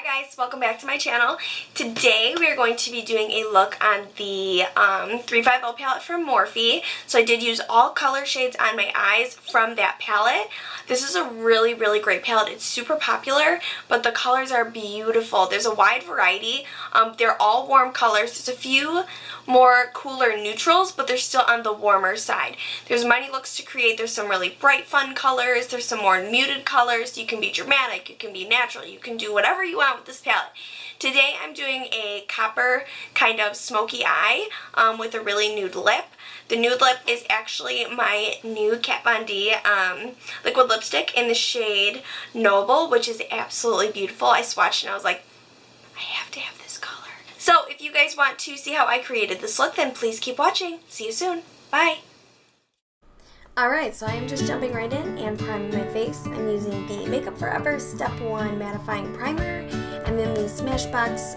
Hi guys, welcome back to my channel. Today we are going to be doing a look on the 350 palette from Morphe. So I did use all color shades on my eyes from that palette. This is a really great palette. It's super popular, but the colors are beautiful. There's a wide variety. They're all warm colors. There's a few more cooler neutrals, but they're still on the warmer side. There's many looks to create. There's some really bright fun colors. There's some more muted colors. You can be dramatic, you can be natural, you can do whatever you want with this palette. Today I'm doing a copper kind of smoky eye with a really nude lip. The nude lip is actually my new Kat Von D liquid lipstick in the shade Noble, which is absolutely beautiful. I swatched and I was like, I have to have this color. So if you guys want to see how I created this look, then please keep watching. See you soon. Bye. Alright, so I am just jumping right in and priming my face. I'm using the Makeup Forever Step 1 Mattifying Primer and then the Smashbox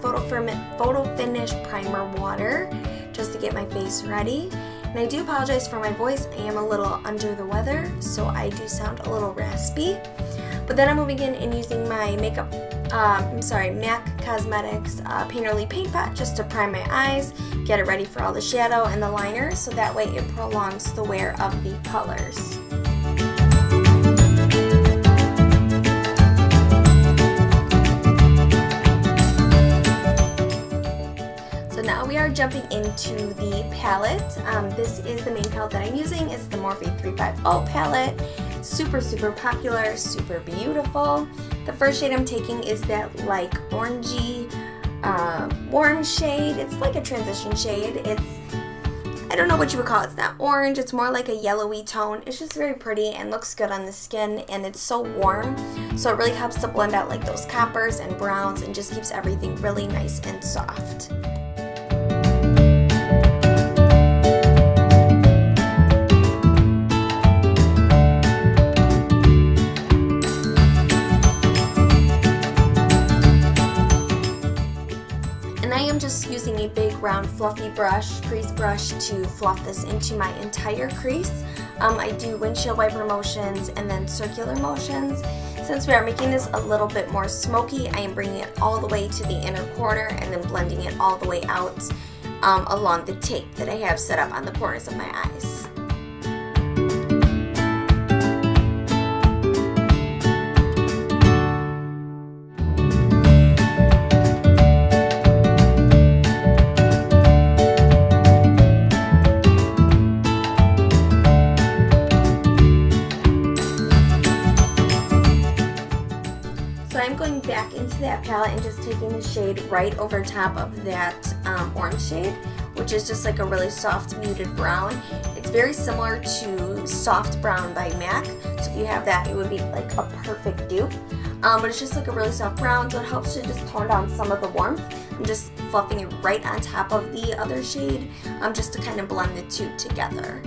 Photo Finish Primer Water just to get my face ready. And I do apologize for my voice. I am a little under the weather, so I do sound a little raspy. But then I'm moving in and using my MAC Cosmetics Painterly Paint Pot just to prime my eyes, get it ready for all the shadow and the liner, so that way it prolongs the wear of the colors. So now we are jumping into the palette. This is the main palette that I'm using. It's the Morphe 350 palette. Super popular, super beautiful. The first shade I'm taking is that like orangey, warm shade. It's like a transition shade. I don't know what you would call it. It's not orange. It's more like a yellowy tone. It's just very pretty and looks good on the skin, and it's so warm. So it really helps to blend out like those coppers and browns and just keeps everything really nice and soft. Just using a big round fluffy brush, crease brush, to fluff this into my entire crease. I do windshield wiper motions and then circular motions. Since we are making this a little bit more smoky, I am bringing it all the way to the inner corner and then blending it all the way out along the tape that I have set up on the corners of my eyes. I'm going back into that palette and just taking the shade right over top of that orange shade, which is just like a really soft muted brown. It's very similar to Soft Brown by MAC, so if you have that, it would be like a perfect dupe. But it's just like a really soft brown, so it helps to just tone down some of the warmth. I'm just fluffing it right on top of the other shade just to kind of blend the two together.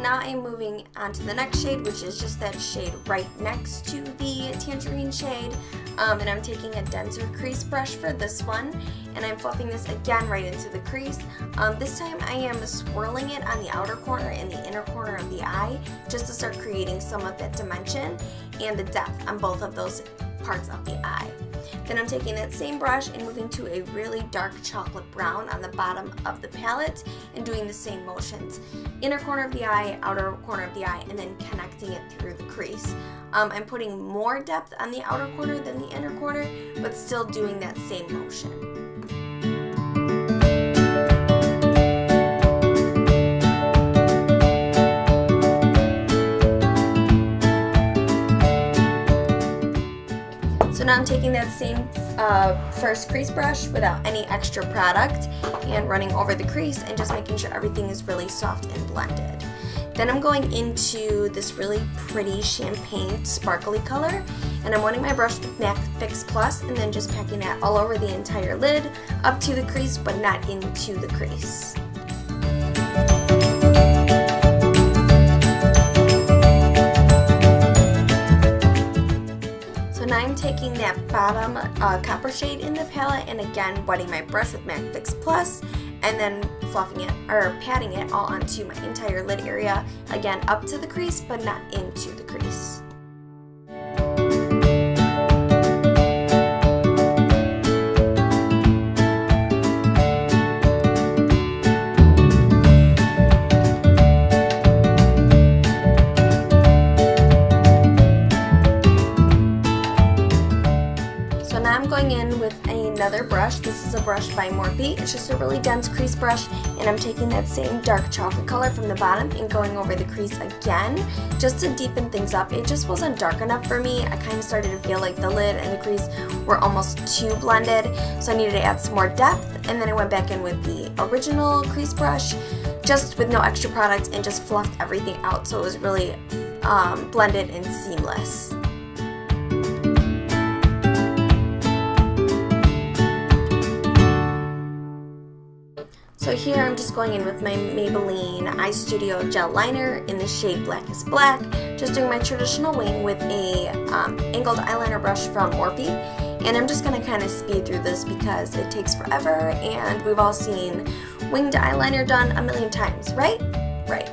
Now I'm moving on to the next shade, which is just that shade right next to the tangerine shade, and I'm taking a denser crease brush for this one, and I'm fluffing this again right into the crease. This time I am swirling it on the outer corner and the inner corner of the eye just to start creating some of that dimension and the depth on both of those parts of the eye. Then I'm taking that same brush and moving to a really dark chocolate brown on the bottom of the palette and doing the same motions. Inner corner of the eye, outer corner of the eye, and then connecting it through the crease. I'm putting more depth on the outer corner than the inner corner, but still doing that same motion. So now I'm taking that same first crease brush without any extra product and running over the crease and just making sure everything is really soft and blended. Then I'm going into this really pretty champagne sparkly color, and I'm wetting my brush with MAC Fix Plus and then just packing that all over the entire lid, up to the crease but not into the crease. Now I'm taking that bottom copper shade in the palette and again wetting my brush with MAC Fix Plus and then fluffing it or patting it all onto my entire lid area, again up to the crease but not into the crease. another brush. This is a brush by Morphe. It's just a really dense crease brush, and I'm taking that same dark chocolate color from the bottom and going over the crease again just to deepen things up. It just wasn't dark enough for me. I kind of started to feel like the lid and the crease were almost too blended, so I needed to add some more depth, and then I went back in with the original crease brush just with no extra product and just fluffed everything out so it was really blended and seamless. So here I'm just going in with my Maybeline Eyestudio Gel Liner in the shade Black is Black, just doing my traditional wing with a angled eyeliner brush from Morphe, and I'm just going to kind of speed through this because it takes forever and we've all seen winged eyeliner done a million times, right? Right.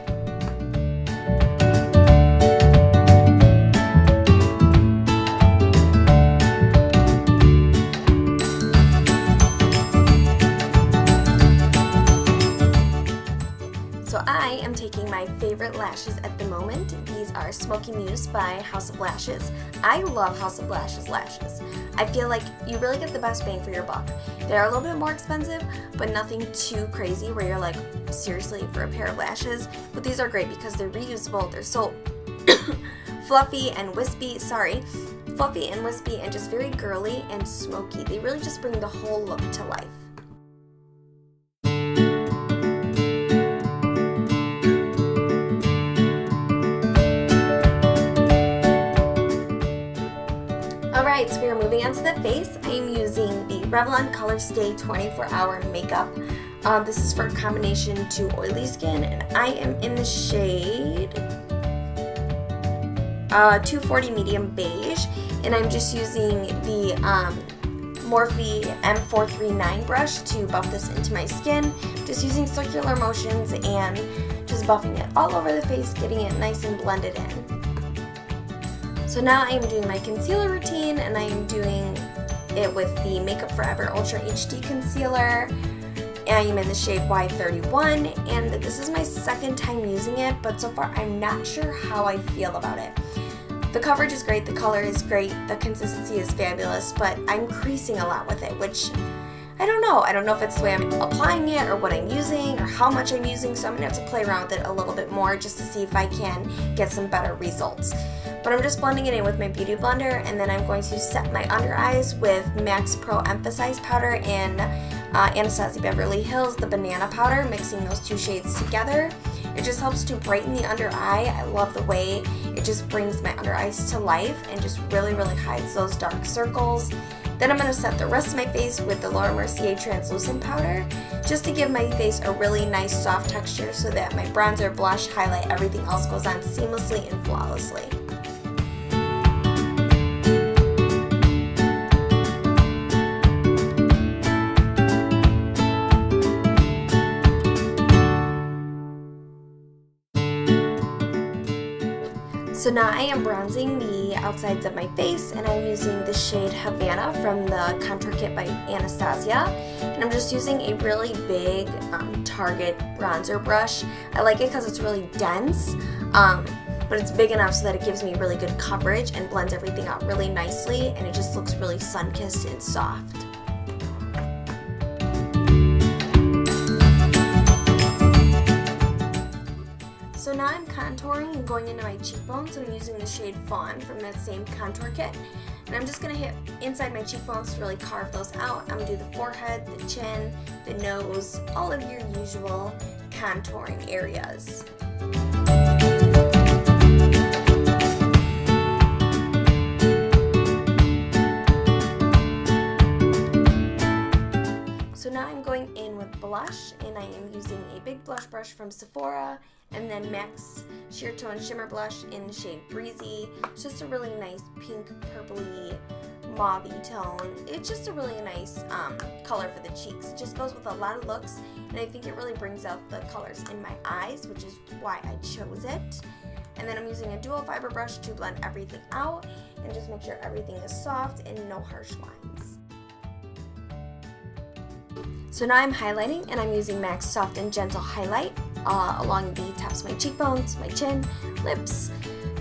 So I am taking my favorite lashes at the moment. These are Smokey Muse by House of Lashes. I love House of Lashes lashes. I feel like you really get the best bang for your buck. They are a little bit more expensive, but nothing too crazy where you're like, seriously, for a pair of lashes? But these are great because they're reusable. They're so fluffy and wispy, fluffy and wispy and just very girly and smoky. They really just bring the whole look to life. Alright, so we are moving on to the face. I am using the Revlon Color Stay 24-Hour Makeup. This is for a combination to oily skin, and I am in the shade 240 Medium Beige, and I'm just using the Morphe M439 brush to buff this into my skin. Just using circular motions and just buffing it all over the face, getting it nice and blended in. So now I am doing my concealer routine, and I am doing it with the Makeup Forever Ultra HD Concealer. I am in the shade Y31, and this is my second time using it, but so far I'm not sure how I feel about it. The coverage is great, the color is great, the consistency is fabulous, but I'm creasing a lot with it, which I don't know. I don't know if it's the way I'm applying it or what I'm using or how much I'm using, so I'm going to have to play around with it a little bit more just to see if I can get some better results. But I'm just blending it in with my Beauty Blender, and then I'm going to set my under eyes with MAC Pro Emphasize Powder in Anastasia Beverly Hills, the Banana Powder, mixing those two shades together. It just helps to brighten the under eye. I love the way it just brings my under eyes to life and just really, really hides those dark circles. Then I'm going to set the rest of my face with the Laura Mercier Translucent Powder just to give my face a really nice soft texture so that my bronzer, blush, highlight, everything else goes on seamlessly and flawlessly. So now I am bronzing the outsides of my face, and I'm using the shade Havana from the Contour Kit by Anastasia. And I'm just using a really big Target bronzer brush. I like it because it's really dense, but it's big enough so that it gives me really good coverage and blends everything out really nicely, and it just looks really sun-kissed and soft. So now I'm contouring and going into my cheekbones. I'm using the shade Fawn from that same contour kit. And I'm just going to hit inside my cheekbones to really carve those out. I'm going to do the forehead, the chin, the nose, all of your usual contouring areas. So now I'm going in with blush, and I am using a big blush brush from Sephora, and then MAC's Sheer Tone Shimmer Blush in the shade Breezy. It's just a really nice pink, purpley, mauve-y tone. It's just a really nice color for the cheeks. It just goes with a lot of looks, and I think it really brings out the colors in my eyes, which is why I chose it. And then I'm using a dual fiber brush to blend everything out and just make sure everything is soft and no harsh lines. So now I'm highlighting, and I'm using MAC's Soft and Gentle Highlight along the tops of my cheekbones, my chin, lips,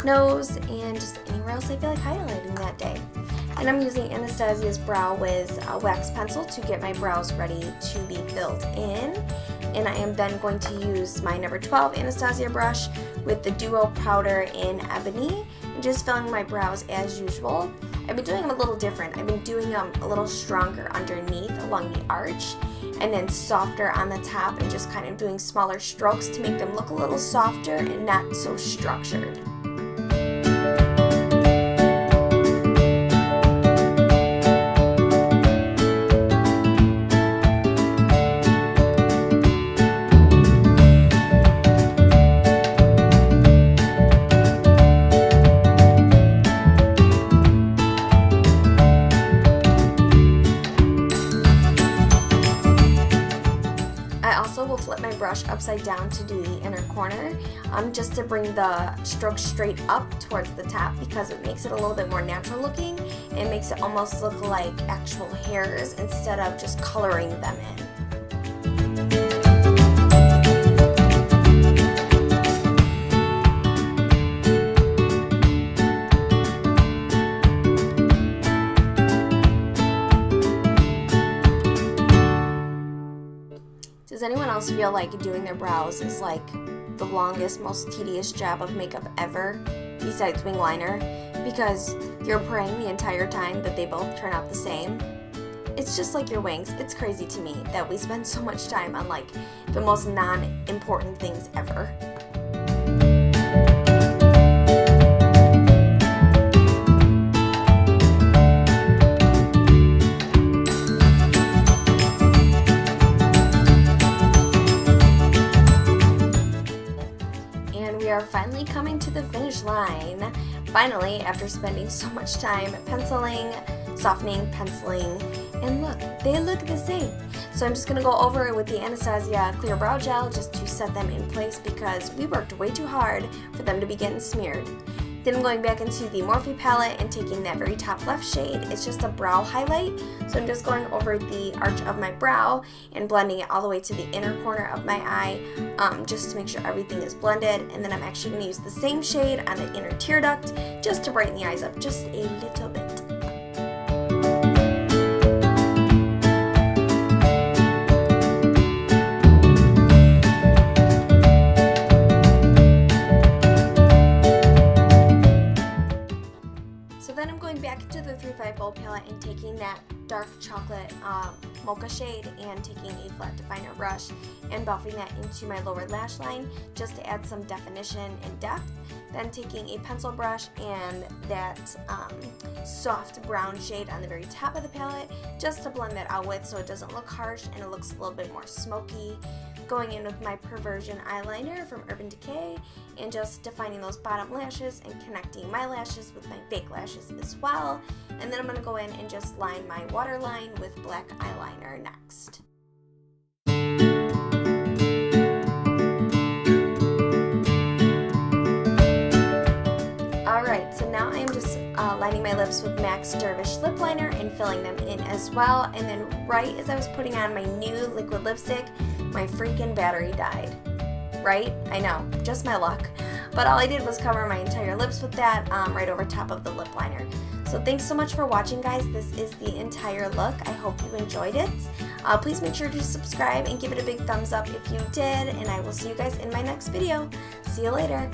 nose, and just anywhere else I feel like highlighting that day. And I'm using Anastasia's Brow Wiz wax pencil to get my brows ready to be filled in. And I am then going to use my number 12 Anastasia brush with the Duo powder in Ebony and just filling my brows as usual. I've been doing them a little different. I've been doing them a little stronger underneath along the arch and then softer on the top and just kind of doing smaller strokes to make them look a little softer and not so structured. Flip my brush upside down to do the inner corner just to bring the stroke straight up towards the top because it makes it a little bit more natural looking and makes it almost look like actual hairs instead of just coloring them in. Does anyone else feel like doing their brows is like the longest, most tedious job of makeup ever, besides wing liner? Because you're praying the entire time that they both turn out the same. It's just like your wings. It's crazy to me that we spend so much time on like the most non-important things ever. We are finally coming to the finish line. Finally, after spending so much time penciling, softening, penciling, and look, they look the same. So I'm just going to go over it with the Anastasia Clear Brow Gel just to set them in place because we worked way too hard for them to be getting smeared. Then I'm going back into the Morphe palette and taking that very top left shade. It's just a brow highlight. So I'm just going over the arch of my brow and blending it all the way to the inner corner of my eye just to make sure everything is blended. And then I'm actually going to use the same shade on the inner tear duct just to brighten the eyes up just a little bit. Back into the 3.5 Bold palette and taking that dark chocolate mocha shade and taking a flat definer brush and buffing that into my lower lash line just to add some definition and depth. Then taking a pencil brush and that soft brown shade on the very top of the palette just to blend that out with so it doesn't look harsh and it looks a little bit more smoky. Going in with my Perversion eyeliner from Urban Decay and just defining those bottom lashes and connecting my lashes with my fake lashes as well. And then I'm going to go in and just line my waterline with black eyeliner next. Alright, so now I'm just lining my lips with MAC's Dervish lip liner and filling them in as well. And then right as I was putting on my new liquid lipstick, my freaking battery died. Right? I know, just my luck. But all I did was cover my entire lips with that right over top of the lip liner. So thanks so much for watching, guys. This is the entire look. I hope you enjoyed it. Please make sure to subscribe and give it a big thumbs up if you did. And I will see you guys in my next video. See you later.